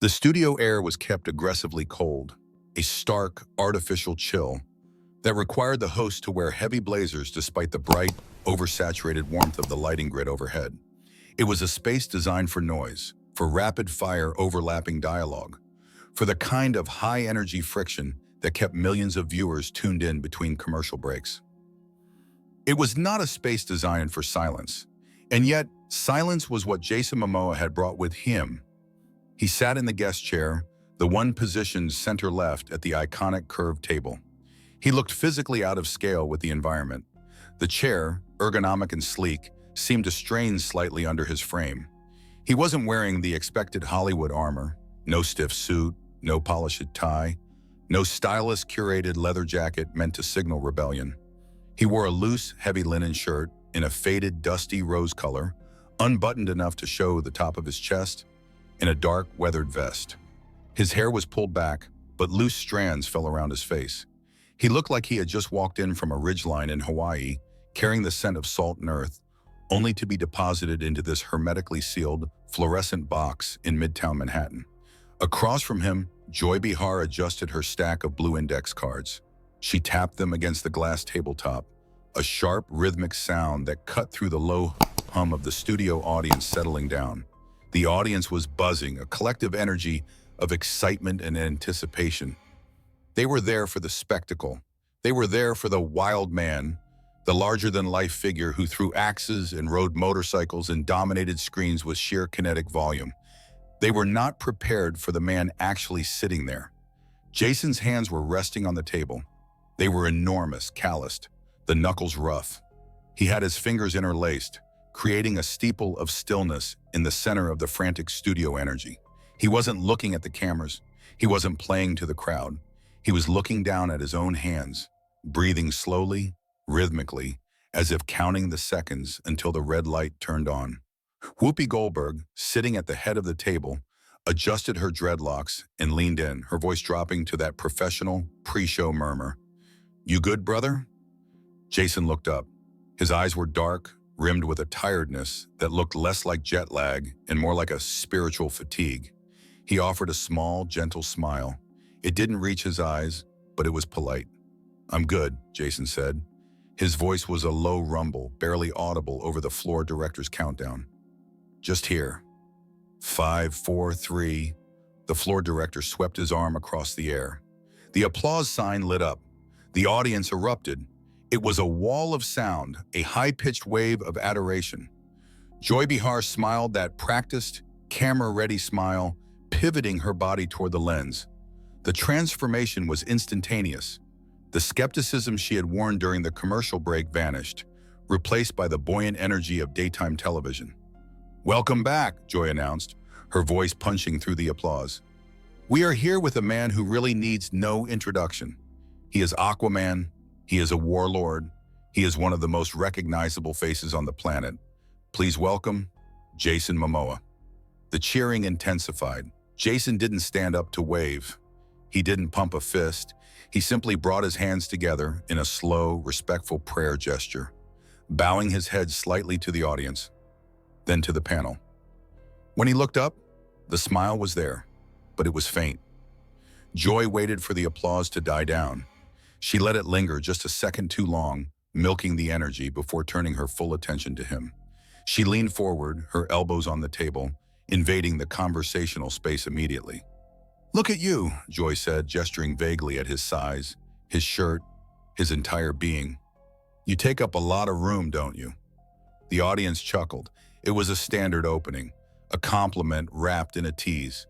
The studio air was kept aggressively cold, a stark, artificial chill that required the host to wear heavy blazers despite the bright, oversaturated warmth of the lighting grid overhead. It was a space designed for noise, for rapid-fire overlapping dialogue, for the kind of high-energy friction that kept millions of viewers tuned in between commercial breaks. It was not a space designed for silence, and yet silence was what Jason Momoa had brought with him. He sat in the guest chair, the one positioned center left at the iconic curved table. He looked physically out of scale with the environment. The chair, ergonomic and sleek, seemed to strain slightly under his frame. He wasn't wearing the expected Hollywood armor, no stiff suit, no polished tie, no stylish curated leather jacket meant to signal rebellion. He wore a loose, heavy linen shirt in a faded, dusty rose color, unbuttoned enough to show the top of his chest, in a dark, weathered vest. His hair was pulled back, but loose strands fell around his face. He looked like he had just walked in from a ridgeline in Hawaii, carrying the scent of salt and earth, only to be deposited into this hermetically sealed, fluorescent box in Midtown Manhattan. Across from him, Joy Behar adjusted her stack of blue index cards. She tapped them against the glass tabletop, a sharp, rhythmic sound that cut through the low hum of the studio audience settling down. The audience was buzzing, a collective energy of excitement and anticipation. They were there for the spectacle. They were there for the wild man, the larger-than-life figure who threw axes and rode motorcycles and dominated screens with sheer kinetic volume. They were not prepared for the man actually sitting there. Jason's hands were resting on the table. They were enormous, calloused, the knuckles rough. He had his fingers interlaced, creating a steeple of stillness in the center of the frantic studio energy. He wasn't looking at the cameras. He wasn't playing to the crowd. He was looking down at his own hands, breathing slowly, rhythmically, as if counting the seconds until the red light turned on. Whoopi Goldberg, sitting at the head of the table, adjusted her dreadlocks and leaned in, her voice dropping to that professional, pre-show murmur. "You good, brother?" Jason looked up. His eyes were dark, rimmed with a tiredness that looked less like jet lag and more like a spiritual fatigue. He offered a small, gentle smile. It didn't reach his eyes, but it was polite. "I'm good," Jason said. His voice was a low rumble, barely audible over the floor director's countdown. "Just here. 5, 4, 3. The floor director swept his arm across the air. The applause sign lit up. The audience erupted. It was a wall of sound, a high-pitched wave of adoration. Joy Behar smiled that practiced, camera-ready smile, pivoting her body toward the lens. The transformation was instantaneous. The skepticism she had worn during the commercial break vanished, replaced by the buoyant energy of daytime television. "Welcome back," Joy announced, her voice punching through the applause. "We are here with a man who really needs no introduction. He is Aquaman. He is a warlord. He is one of the most recognizable faces on the planet. Please welcome Jason Momoa." The cheering intensified. Jason didn't stand up to wave. He didn't pump a fist. He simply brought his hands together in a slow, respectful prayer gesture, bowing his head slightly to the audience, then to the panel. When he looked up, the smile was there, but it was faint. Joy waited for the applause to die down. She let it linger just a second too long, milking the energy before turning her full attention to him. She leaned forward, her elbows on the table, invading the conversational space immediately. "Look at you," Joy said, gesturing vaguely at his size, his shirt, his entire being. "You take up a lot of room, don't you?" The audience chuckled. It was a standard opening, a compliment wrapped in a tease.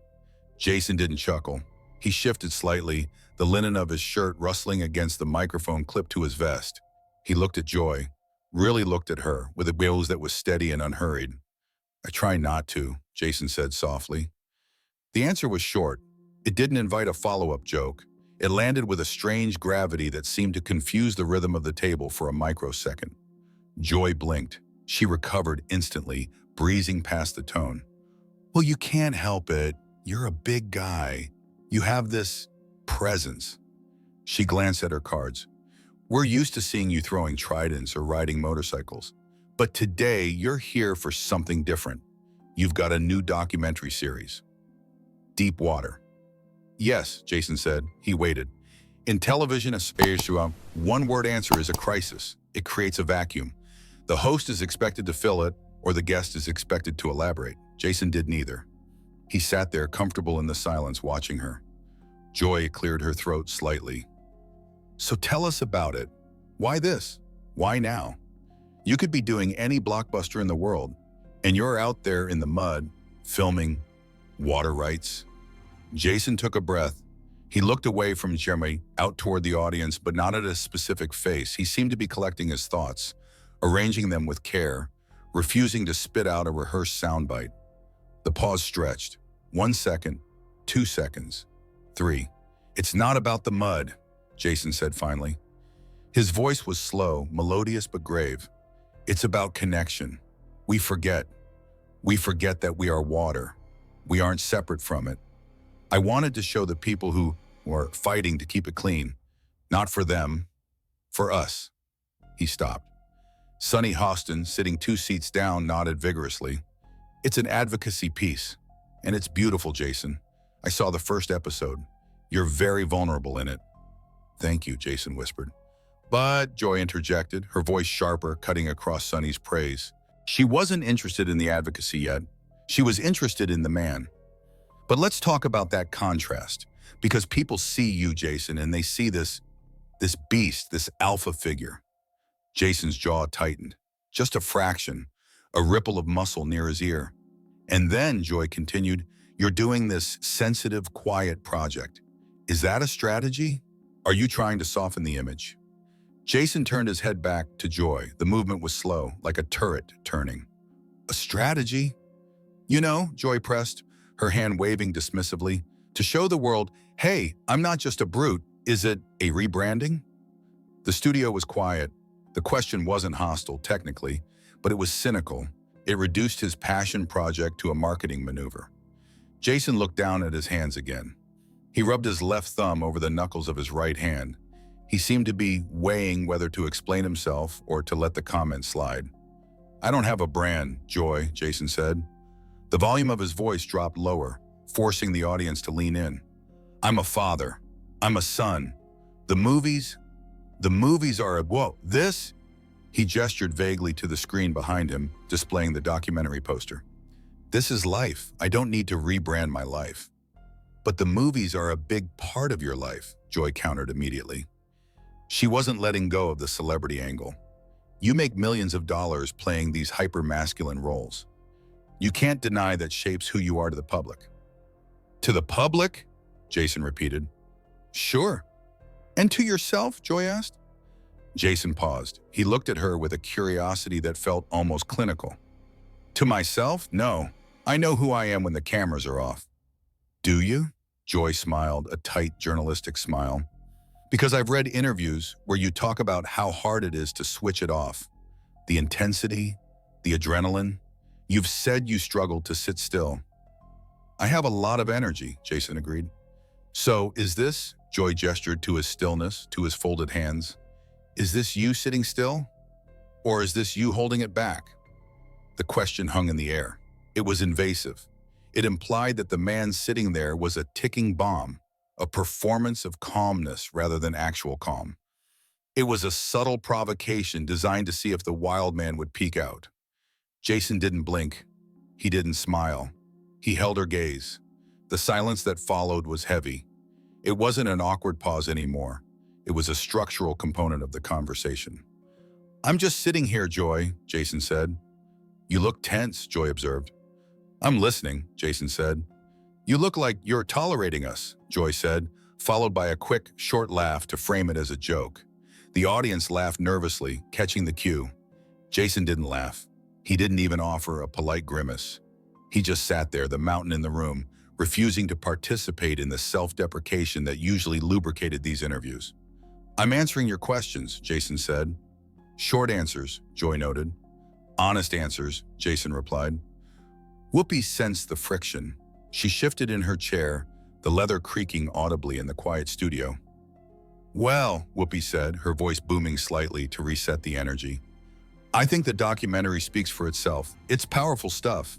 Jason didn't chuckle. He shifted slightly, the linen of his shirt rustling against the microphone clipped to his vest. He looked at Joy, really looked at her, with a gaze that was steady and unhurried. "I try not to," Jason said softly. The answer was short. It didn't invite a follow-up joke. It landed with a strange gravity that seemed to confuse the rhythm of the table for a microsecond. Joy blinked. She recovered instantly, breezing past the tone. "Well, you can't help it. You're a big guy. You have this presence." She glanced at her cards. "We're used to seeing you throwing tridents or riding motorcycles. But today, you're here for something different. You've got a new documentary series." Deep water. Yes, Jason said. He waited. In television, a one-word answer is a crisis. It creates a vacuum. The host is expected to fill it, or the guest is expected to elaborate. Jason did neither. He sat there, comfortable in the silence, watching her. Joy cleared her throat slightly. So tell us about it. Why this? Why now? You could be doing any blockbuster in the world, and you're out there in the mud, filming water rights. Jason took a breath. He looked away from Jeremy, out toward the audience, but not at a specific face. He seemed to be collecting his thoughts, arranging them with care, refusing to spit out a rehearsed soundbite. The pause stretched. 1 second, 2 seconds, 3. It's not about the mud, Jason said finally. His voice was slow, melodious but grave. It's about connection. We forget. We forget that we are water. We aren't separate from it. I wanted to show the people who were fighting to keep it clean. Not for them, for us. He stopped. Sonny Hostin, sitting 2 seats down, nodded vigorously. It's an advocacy piece, and it's beautiful, Jason. I saw the first episode. You're very vulnerable in it. Thank you, Jason whispered. But, Joy interjected, her voice sharper, cutting across Sonny's praise. She wasn't interested in the advocacy yet. She was interested in the man. But let's talk about that contrast, because people see you, Jason, and they see this beast, this alpha figure. Jason's jaw tightened. Just a fraction, a ripple of muscle near his ear. And then, Joy continued, you're doing this sensitive, quiet project. Is that a strategy? Are you trying to soften the image? Jason turned his head back to Joy. The movement was slow, like a turret turning. A strategy? You know, Joy pressed, her hand waving dismissively, to show the world, hey, I'm not just a brute. Is it a rebranding? The studio was quiet. The question wasn't hostile, technically, but it was cynical. It reduced his passion project to a marketing maneuver. Jason looked down at his hands again. He rubbed his left thumb over the knuckles of his right hand. He seemed to be weighing whether to explain himself or to let the comment slide. I don't have a brand, Joy, Jason said. The volume of his voice dropped lower, forcing the audience to lean in. I'm a father. I'm a son. The movies are whoa, this? He gestured vaguely to the screen behind him, displaying the documentary poster. This is life. I don't need to rebrand my life. But the movies are a big part of your life, Joy countered immediately. She wasn't letting go of the celebrity angle. You make millions of dollars playing these hyper-masculine roles. You can't deny that shapes who you are to the public. To the public? Jason repeated. Sure. And to yourself? Joy asked. Jason paused. He looked at her with a curiosity that felt almost clinical. To myself? No. I know who I am when the cameras are off. Do you? Joy smiled, a tight journalistic smile. Because I've read interviews where you talk about how hard it is to switch it off. The intensity, the adrenaline. You've said you struggled to sit still. I have a lot of energy, Jason agreed. So is this, Joy gestured to his stillness, to his folded hands, is this you sitting still? Or is this you holding it back? The question hung in the air. It was invasive. It implied that the man sitting there was a ticking bomb, a performance of calmness rather than actual calm. It was a subtle provocation designed to see if the wild man would peek out. Jason didn't blink. He didn't smile. He held her gaze. The silence that followed was heavy. It wasn't an awkward pause anymore. It was a structural component of the conversation. I'm just sitting here, Joy, Jason said. You look tense, Joy observed. I'm listening, Jason said. You look like you're tolerating us, Joy said, followed by a quick, short laugh to frame it as a joke. The audience laughed nervously, catching the cue. Jason didn't laugh. He didn't even offer a polite grimace. He just sat there, the mountain in the room, refusing to participate in the self-deprecation that usually lubricated these interviews. I'm answering your questions, Jason said. Short answers, Joy noted. Honest answers, Jason replied. Whoopi sensed the friction. She shifted in her chair, the leather creaking audibly in the quiet studio. Well, Whoopi said, her voice booming slightly to reset the energy. I think the documentary speaks for itself. It's powerful stuff.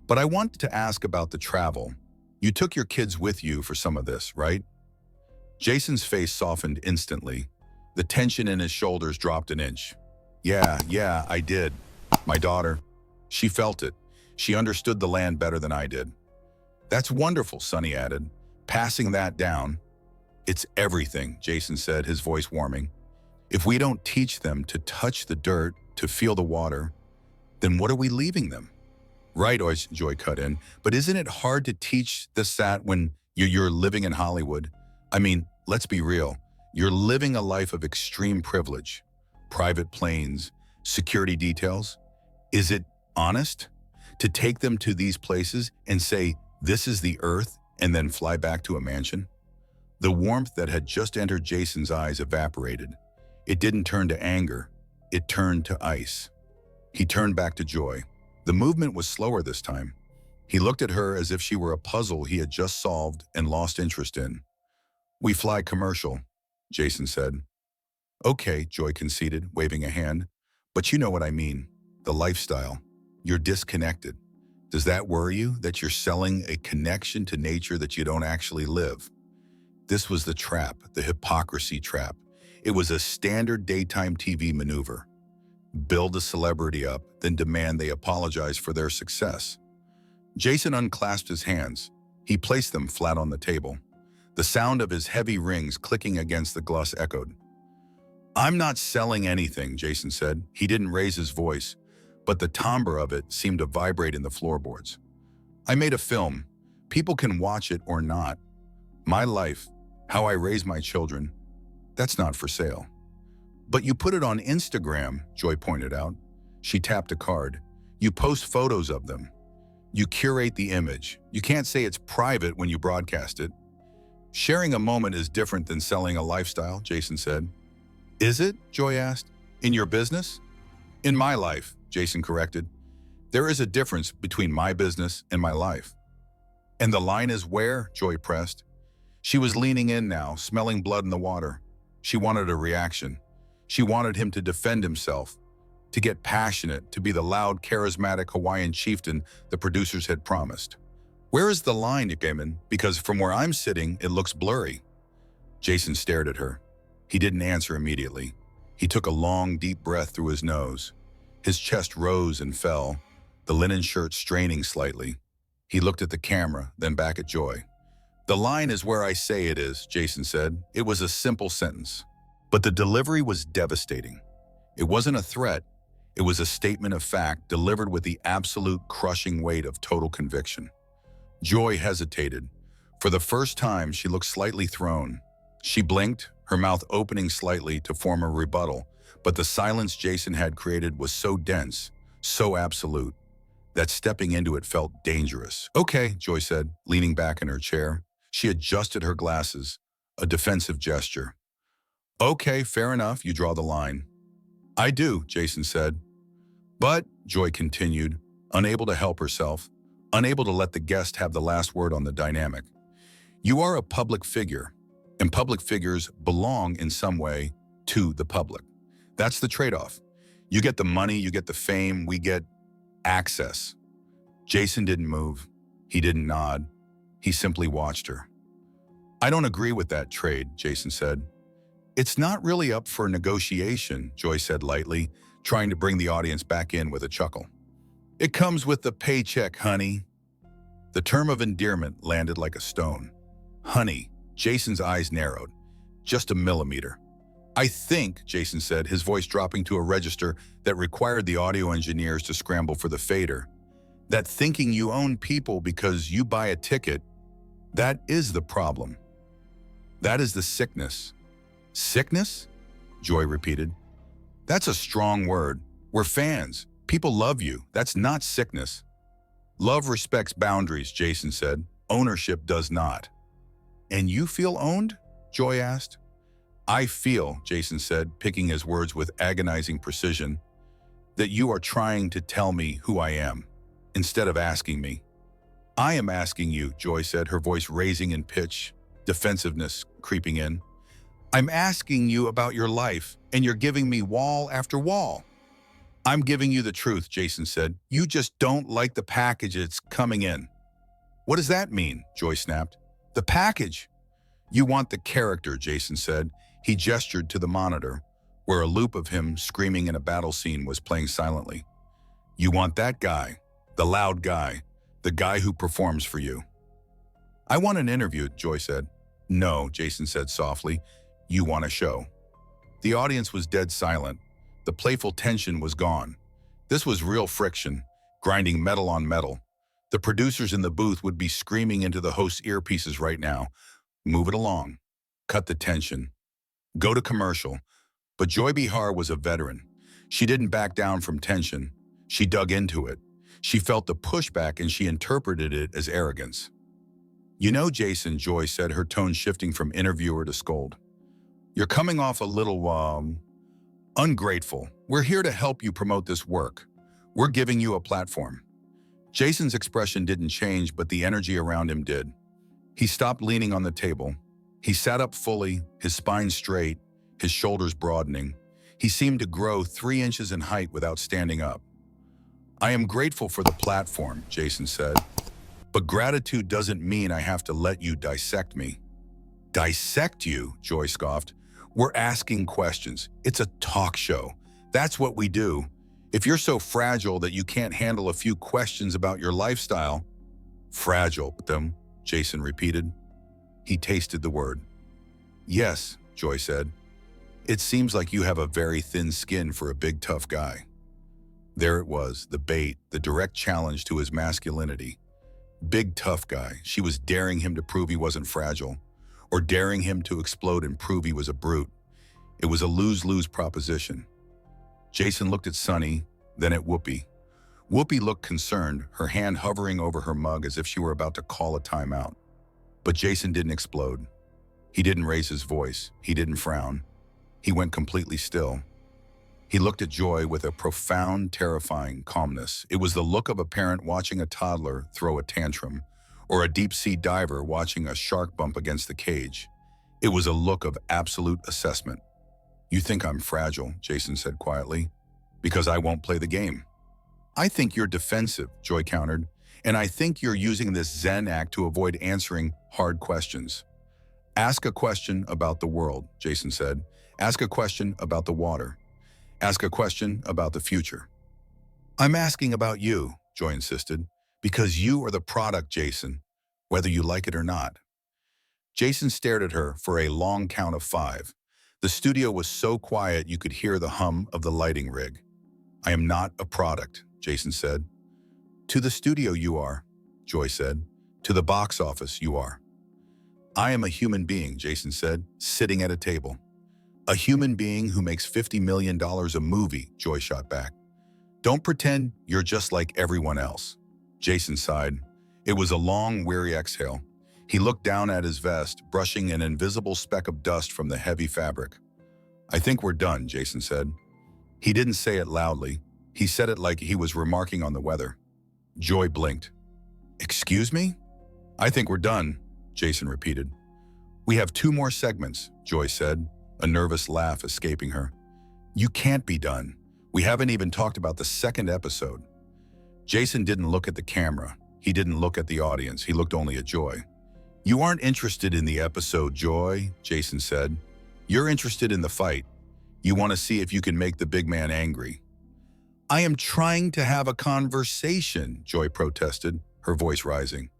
But I want to ask about the travel. You took your kids with you for some of this, right? Jason's face softened instantly. The tension in his shoulders dropped an inch. Yeah, I did. My daughter. She felt it. She understood the land better than I did. That's wonderful, Sonny added, passing that down. It's everything, Jason said, his voice warming. If we don't teach them to touch the dirt, to feel the water, then what are we leaving them? Right, Joy cut in, but isn't it hard to teach that when you're living in Hollywood? I mean, let's be real. You're living a life of extreme privilege. Private planes, security details. Is it honest to take them to these places and say, this is the earth, and then fly back to a mansion? The warmth that had just entered Jason's eyes evaporated. It didn't turn to anger. It turned to ice. He turned back to Joy. The movement was slower this time. He looked at her as if she were a puzzle he had just solved and lost interest in. We fly commercial, Jason said. Okay, Joy conceded, waving a hand. But you know what I mean. The lifestyle. You're disconnected. Does that worry you, that you're selling a connection to nature that you don't actually live? This was the trap, the hypocrisy trap. It was a standard daytime TV maneuver. Build a celebrity up, then demand they apologize for their success. Jason unclasped his hands. He placed them flat on the table. The sound of his heavy rings clicking against the glass echoed. I'm not selling anything, Jason said. He didn't raise his voice, but the timbre of it seemed to vibrate in the floorboards. I made a film. People can watch it or not. My life, how I raise my children, that's not for sale. But you put it on Instagram, Joy pointed out. She tapped a card. You post photos of them. You curate the image. You can't say it's private when you broadcast it. Sharing a moment is different than selling a lifestyle, Jason said. Is it? Joy asked. In your business? In my life, Jason corrected. There is a difference between my business and my life. And the line is where? Joy pressed. She was leaning in now, smelling blood in the water. She wanted a reaction. She wanted him to defend himself, to get passionate, to be the loud, charismatic Hawaiian chieftain the producers had promised. Where is the line, Gaiman? Because from where I'm sitting, it looks blurry. Jason stared at her. He didn't answer immediately. He took a long, deep breath through his nose. His chest rose and fell, the linen shirt straining slightly. He looked at the camera, then back at Joy. The line is where I say it is, Jason said. It was a simple sentence. But the delivery was devastating. It wasn't a threat. It was a statement of fact delivered with the absolute crushing weight of total conviction. Joy hesitated. For the first time, she looked slightly thrown. She blinked, her mouth opening slightly to form a rebuttal, but the silence Jason had created was so dense, so absolute, that stepping into it felt dangerous. Okay, Joy said, leaning back in her chair. She adjusted her glasses, a defensive gesture. Okay, fair enough, you draw the line. I do, Jason said. But, Joy continued, unable to help herself, unable to let the guest have the last word on the dynamic. You are a public figure, and public figures belong in some way to the public. That's the trade-off. You get the money, you get the fame, we get access. Jason didn't move. He didn't nod. He simply watched her. I don't agree with that trade, Jason said. It's not really up for negotiation, Joy said lightly, trying to bring the audience back in with a chuckle. It comes with the paycheck, honey. The term of endearment landed like a stone. Honey, Jason's eyes narrowed, just a millimeter. I think, Jason said, his voice dropping to a register that required the audio engineers to scramble for the fader, that thinking you own people because you buy a ticket, that is the problem. That is the sickness. Sickness? Joy repeated. That's a strong word. We're fans. People love you. That's not sickness. Love respects boundaries, Jason said. Ownership does not. And you feel owned? Joy asked. I feel, Jason said, picking his words with agonizing precision, that you are trying to tell me who I am, instead of asking me. I am asking you, Joy said, her voice raising in pitch, defensiveness creeping in. I'm asking you about your life, and you're giving me wall after wall. I'm giving you the truth, Jason said. You just don't like the package it's coming in. What does that mean? Joy snapped. The package. You want the character, Jason said. He gestured to the monitor, where a loop of him screaming in a battle scene was playing silently. You want that guy, the loud guy, the guy who performs for you. I want an interview, Joy said. No, Jason said softly. You want a show. The audience was dead silent. The playful tension was gone. This was real friction, grinding metal on metal. The producers in the booth would be screaming into the host's earpieces right now. Move it along. Cut the tension. Go to commercial. But Joy Behar was a veteran. She didn't back down from tension. She dug into it. She felt the pushback and she interpreted it as arrogance. You know, Jason, Joy said, her tone shifting from interviewer to scold. You're coming off a little, ungrateful. We're here to help you promote this work. We're giving you a platform. Jason's expression didn't change, but the energy around him did. He stopped leaning on the table. He sat up fully, his spine straight, his shoulders broadening. He seemed to grow 3 inches in height without standing up. I am grateful for the platform, Jason said. But gratitude doesn't mean I have to let you dissect me. Dissect you? Joy scoffed. We're asking questions. It's a talk show. That's what we do. If you're so fragile that you can't handle a few questions about your lifestyle, fragile, Jason repeated. He tasted the word. Yes, Joy said. It seems like you have a very thin skin for a big, tough guy. There it was, the bait, the direct challenge to his masculinity. Big, tough guy. She was daring him to prove he wasn't fragile, or daring him to explode and prove he was a brute. It was a lose-lose proposition. Jason looked at Sunny, then at Whoopi. Whoopi looked concerned, her hand hovering over her mug as if she were about to call a timeout. But Jason didn't explode. He didn't raise his voice. He didn't frown. He went completely still. He looked at Joy with a profound, terrifying calmness. It was the look of a parent watching a toddler throw a tantrum, or a deep-sea diver watching a shark bump against the cage. It was a look of absolute assessment. You think I'm fragile, Jason said quietly, because I won't play the game. I think you're defensive, Joy countered, and I think you're using this Zen act to avoid answering hard questions. Ask a question about the world, Jason said. Ask a question about the water. Ask a question about the future. I'm asking about you, Joy insisted, because you are the product, Jason, whether you like it or not. Jason stared at her for a long count of 5. The studio was so quiet you could hear the hum of the lighting rig. I am not a product, Jason said. To the studio you are, Joy said. To the box office you are. I am a human being, Jason said, sitting at a table. A human being who makes $50 million a movie, Joy shot back. Don't pretend you're just like everyone else. Jason sighed. It was a long, weary exhale. He looked down at his vest, brushing an invisible speck of dust from the heavy fabric. I think we're done, Jason said. He didn't say it loudly. He said it like he was remarking on the weather. Joy blinked. Excuse me? I think we're done, Jason repeated. We have 2 more segments, Joy said, a nervous laugh escaping her. You can't be done. We haven't even talked about the 2nd episode. Jason didn't look at the camera. He didn't look at the audience. He looked only at Joy. You aren't interested in the episode, Joy, Jason said. You're interested in the fight. You want to see if you can make the big man angry. I am trying to have a conversation, Joy protested, her voice rising.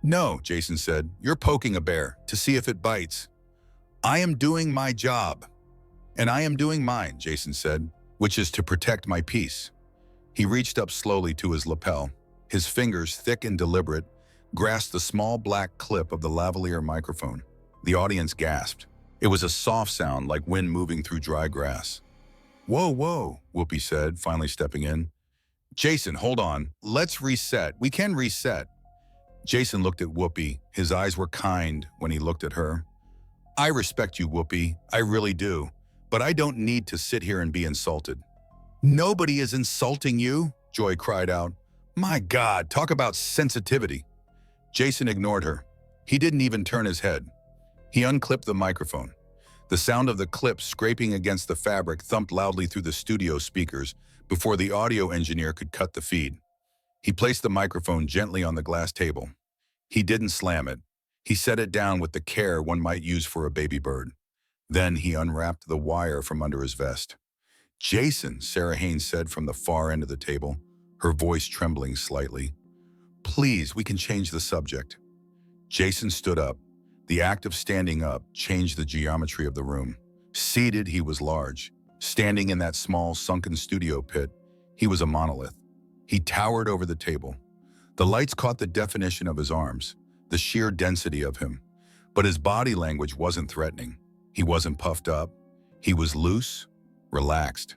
No, Jason said, you're poking a bear to see if it bites. I am doing my job. And I am doing mine, Jason said, which is to protect my peace. He reached up slowly to his lapel. His fingers, thick and deliberate, grasped the small black clip of the lavalier microphone. The audience gasped. It was a soft sound like wind moving through dry grass. Whoa, whoa, Whoopi said, finally stepping in. Jason, hold on. Let's reset. We can reset. Jason looked at Whoopi. His eyes were kind when he looked at her. I respect you, Whoopi. I really do. But I don't need to sit here and be insulted. Nobody is insulting you, Joy cried out. My God, talk about sensitivity. Jason ignored her. He didn't even turn his head. He unclipped the microphone. The sound of the clip scraping against the fabric thumped loudly through the studio speakers before the audio engineer could cut the feed. He placed the microphone gently on the glass table. He didn't slam it. He set it down with the care one might use for a baby bird. Then he unwrapped the wire from under his vest. "Jason," Sarah Haynes said from the far end of the table, her voice trembling slightly. "Please, we can change the subject." Jason stood up. The act of standing up changed the geometry of the room. Seated, he was large. Standing in that small, sunken studio pit, he was a monolith. He towered over the table. The lights caught the definition of his arms, the sheer density of him. But his body language wasn't threatening. He wasn't puffed up. He was loose, relaxed.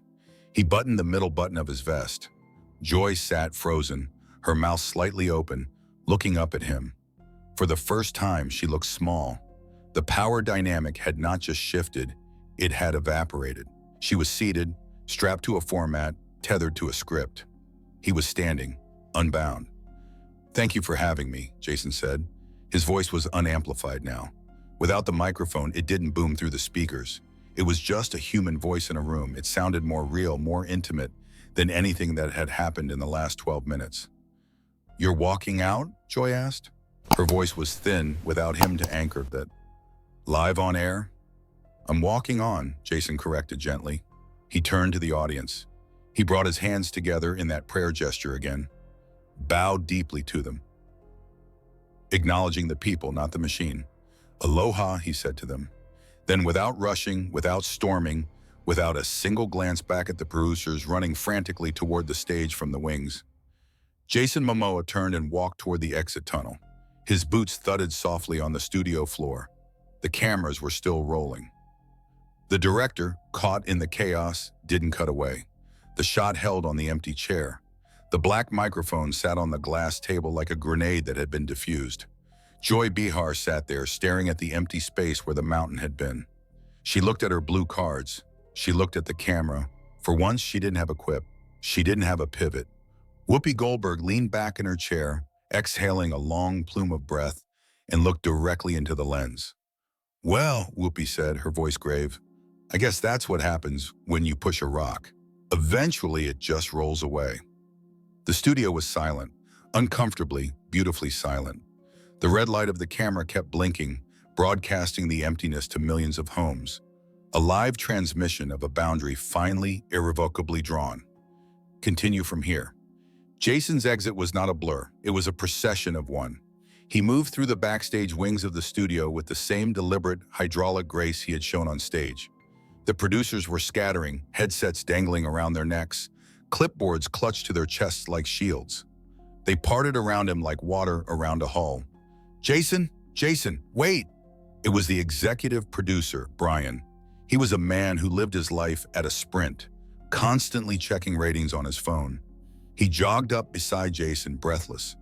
He buttoned the middle button of his vest. Joy sat frozen, her mouth slightly open, looking up at him. For the first time, she looked small. The power dynamic had not just shifted, it had evaporated. She was seated, strapped to a format, tethered to a script. He was standing, unbound. "Thank you for having me," Jason said. His voice was unamplified now. Without the microphone, it didn't boom through the speakers. It was just a human voice in a room. It sounded more real, more intimate than anything that had happened in the last 12 minutes. "You're walking out?" Joy asked. Her voice was thin, without him to anchor that. "Live on air?" "I'm walking on," Jason corrected gently. He turned to the audience. He brought his hands together in that prayer gesture again. Bowed deeply to them, acknowledging the people, not the machine. "Aloha," he said to them. Then, without rushing, without storming, without a single glance back at the producers running frantically toward the stage from the wings, Jason Momoa turned and walked toward the exit tunnel. His boots thudded softly on the studio floor. The cameras were still rolling. The director, caught in the chaos, didn't cut away. The shot held on the empty chair. The black microphone sat on the glass table like a grenade that had been diffused. Joy Behar sat there, staring at the empty space where the mountain had been. She looked at her blue cards. She looked at the camera. For once, she didn't have a quip. She didn't have a pivot. Whoopi Goldberg leaned back in her chair, exhaling a long plume of breath, and looked directly into the lens. "Well," Whoopi said, her voice grave, "I guess that's what happens when you push a rock. Eventually, it just rolls away." The studio was silent, uncomfortably, beautifully silent. The red light of the camera kept blinking, broadcasting the emptiness to millions of homes. A live transmission of a boundary finally, irrevocably drawn. "Continue from here." Jason's exit was not a blur. It was a procession of one. He moved through the backstage wings of the studio with the same deliberate, hydraulic grace he had shown on stage. The producers were scattering, headsets dangling around their necks, clipboards clutched to their chests like shields. They parted around him like water around a hull. "Jason, Jason, wait!" It was the executive producer, Brian. He was a man who lived his life at a sprint, constantly checking ratings on his phone. He jogged up beside Jason, breathless,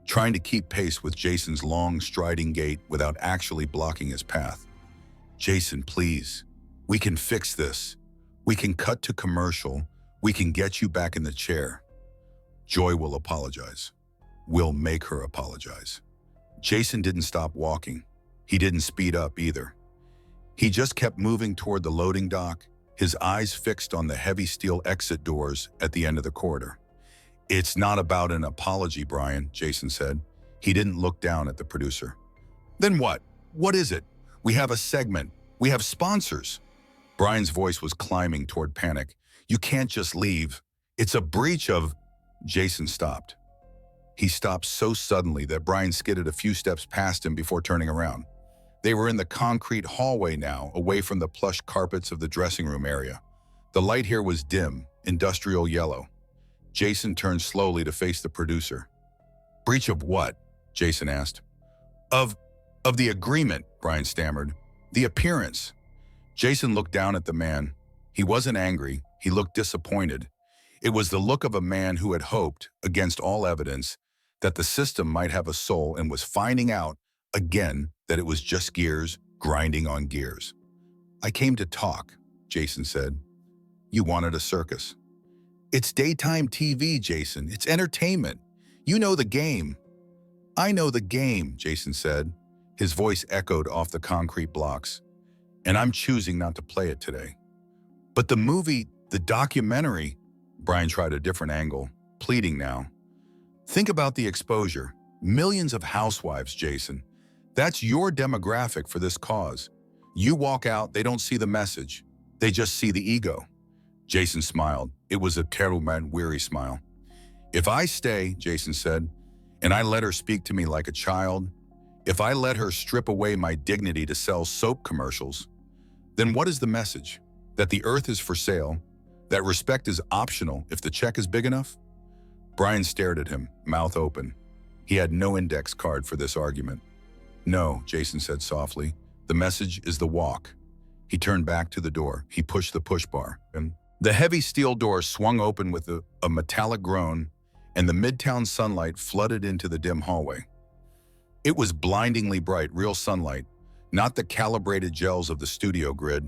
trying to keep pace with Jason's long, striding gait without actually blocking his path. "Jason, please. We can fix this. We can cut to commercial. We can get you back in the chair. Joy will apologize. We'll make her apologize." Jason didn't stop walking. He didn't speed up either. He just kept moving toward the loading dock, his eyes fixed on the heavy steel exit doors at the end of the corridor. "It's not about an apology, Brian," Jason said. He didn't look down at the producer. "Then what? What is it? We have a segment. We have sponsors." Brian's voice was climbing toward panic. "You can't just leave. It's a breach of—" Jason stopped. He stopped so suddenly that Brian skidded a few steps past him before turning around. They were in the concrete hallway now, away from the plush carpets of the dressing room area. The light here was dim, industrial yellow. Jason turned slowly to face the producer. "Breach of what?" Jason asked. Of the agreement," Brian stammered. "The appearance." Jason looked down at the man. He wasn't angry. He looked disappointed. It was the look of a man who had hoped, against all evidence, that the system might have a soul and was finding out, again, that it was just gears grinding on gears. "I came to talk," Jason said. "You wanted a circus." "It's daytime TV, Jason. It's entertainment. You know the game." "I know the game," Jason said. His voice echoed off the concrete blocks. "And I'm choosing not to play it today." "But the movie, the documentary," Brian tried a different angle, pleading now. "Think about the exposure. Millions of housewives, Jason. That's your demographic for this cause. You walk out, they don't see the message. They just see the ego. Jason smiled. It was a terrible and weary smile. If I stay, Jason said, and I let her speak to me like a child, if I let her strip away my dignity to sell soap commercials, then what is the message? That the earth is for sale? That respect is optional if the check is big enough? Brian stared at him, mouth open. He had no index card for this argument. No, Jason said softly. The message is the walk. He turned back to the door. He pushed the push bar, and the heavy steel door swung open with a metallic groan, and the midtown sunlight flooded into the dim hallway. It was blindingly bright, real sunlight, not the calibrated gels of the studio grid.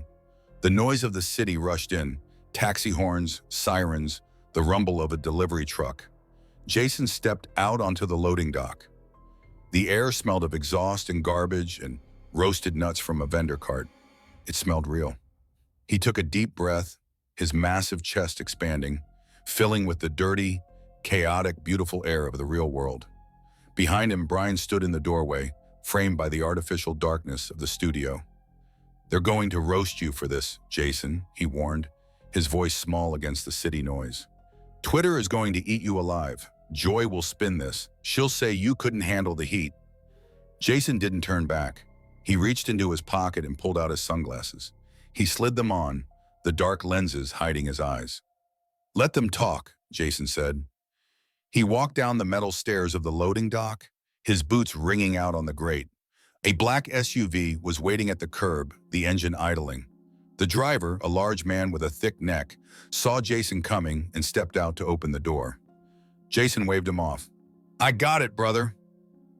The noise of the city rushed in, taxi horns, sirens, the rumble of a delivery truck. Jason stepped out onto the loading dock. The air smelled of exhaust and garbage and roasted nuts from a vendor cart. It smelled real. He took a deep breath, his massive chest expanding, filling with the dirty, chaotic, beautiful air of the real world. Behind him, Brian stood in the doorway, framed by the artificial darkness of the studio. They're going to roast you for this, Jason, he warned, his voice small against the city noise. Twitter is going to eat you alive. Joy will spin this. She'll say you couldn't handle the heat. Jason didn't turn back. He reached into his pocket and pulled out his sunglasses. He slid them on, the dark lenses hiding his eyes. Let them talk, Jason said. He walked down the metal stairs of the loading dock, his boots ringing out on the grate. A black SUV was waiting at the curb, the engine idling. The driver, a large man with a thick neck, saw Jason coming and stepped out to open the door. Jason waved him off. I got it, brother.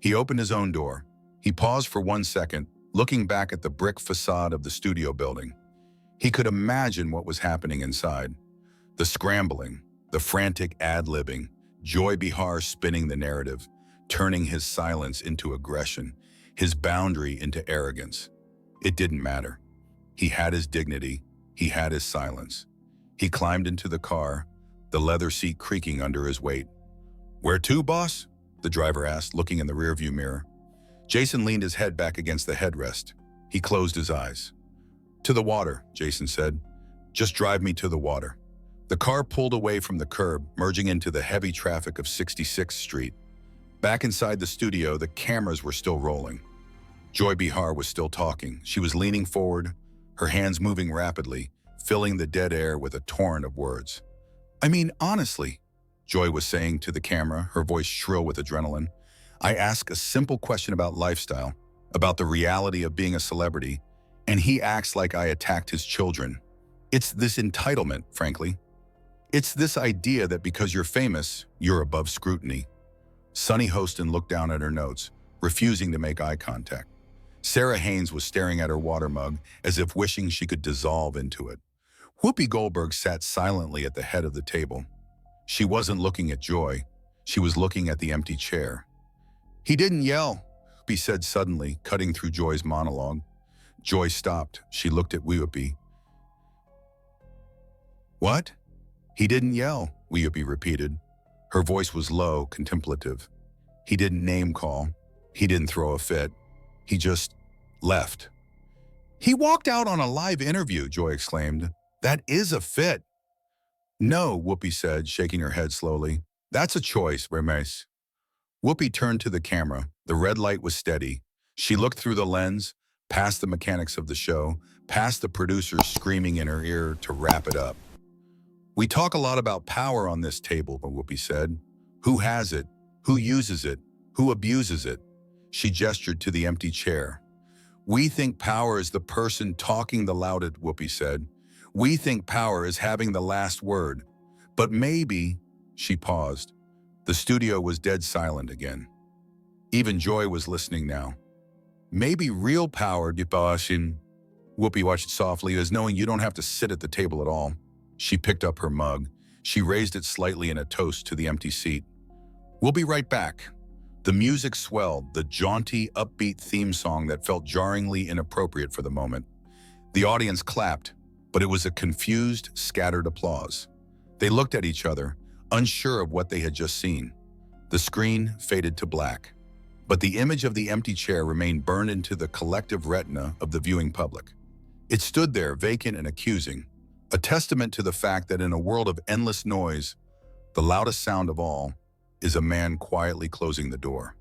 He opened his own door. He paused for 1 second, looking back at the brick facade of the studio building. He could imagine what was happening inside. The scrambling, the frantic ad-libbing, Joy Behar spinning the narrative, turning his silence into aggression, his boundary into arrogance. It didn't matter. He had his dignity. He had his silence. He climbed into the car, the leather seat creaking under his weight. Where to, boss? The driver asked, looking in the rearview mirror. Jason leaned his head back against the headrest. He closed his eyes. To the water, Jason said. Just drive me to the water. The car pulled away from the curb, merging into the heavy traffic of 66th Street. Back inside the studio, the cameras were still rolling. Joy Behar was still talking. She was leaning forward, her hands moving rapidly, filling the dead air with a torrent of words. I mean, honestly, Joy was saying to the camera, her voice shrill with adrenaline. I ask a simple question about lifestyle, about the reality of being a celebrity, and he acts like I attacked his children. It's this entitlement, frankly. It's this idea that because you're famous, you're above scrutiny. Sunny Hostin looked down at her notes, refusing to make eye contact. Sarah Haynes was staring at her water mug as if wishing she could dissolve into it. Whoopi Goldberg sat silently at the head of the table. She wasn't looking at Joy. She was looking at the empty chair. He didn't yell, Whoopi said suddenly, cutting through Joy's monologue. Joy stopped. She looked at Whoopi. What? He didn't yell, Whoopi repeated. Her voice was low, contemplative. He didn't name call. He didn't throw a fit. He just left. He walked out on a live interview, Joy exclaimed. That is a fit. No, Whoopi said, shaking her head slowly. That's a choice, Remes. Whoopi turned to the camera. The red light was steady. She looked through the lens, past the mechanics of the show, past the producers screaming in her ear to wrap it up. We talk a lot about power on this table, Whoopi said. Who has it? Who uses it? Who abuses it? She gestured to the empty chair. We think power is the person talking the loudest, Whoopi said. We think power is having the last word. But maybe, she paused. The studio was dead silent again. Even Joy was listening now. Maybe real power, Whoopi watched softly, as knowing you don't have to sit at the table at all. She picked up her mug. She raised it slightly in a toast to the empty seat. We'll be right back. The music swelled, the jaunty, upbeat theme song that felt jarringly inappropriate for the moment. The audience clapped, but it was a confused, scattered applause. They looked at each other, unsure of what they had just seen. The screen faded to black. But the image of the empty chair remained burned into the collective retina of the viewing public. It stood there, vacant and accusing, a testament to the fact that in a world of endless noise, the loudest sound of all is a man quietly closing the door.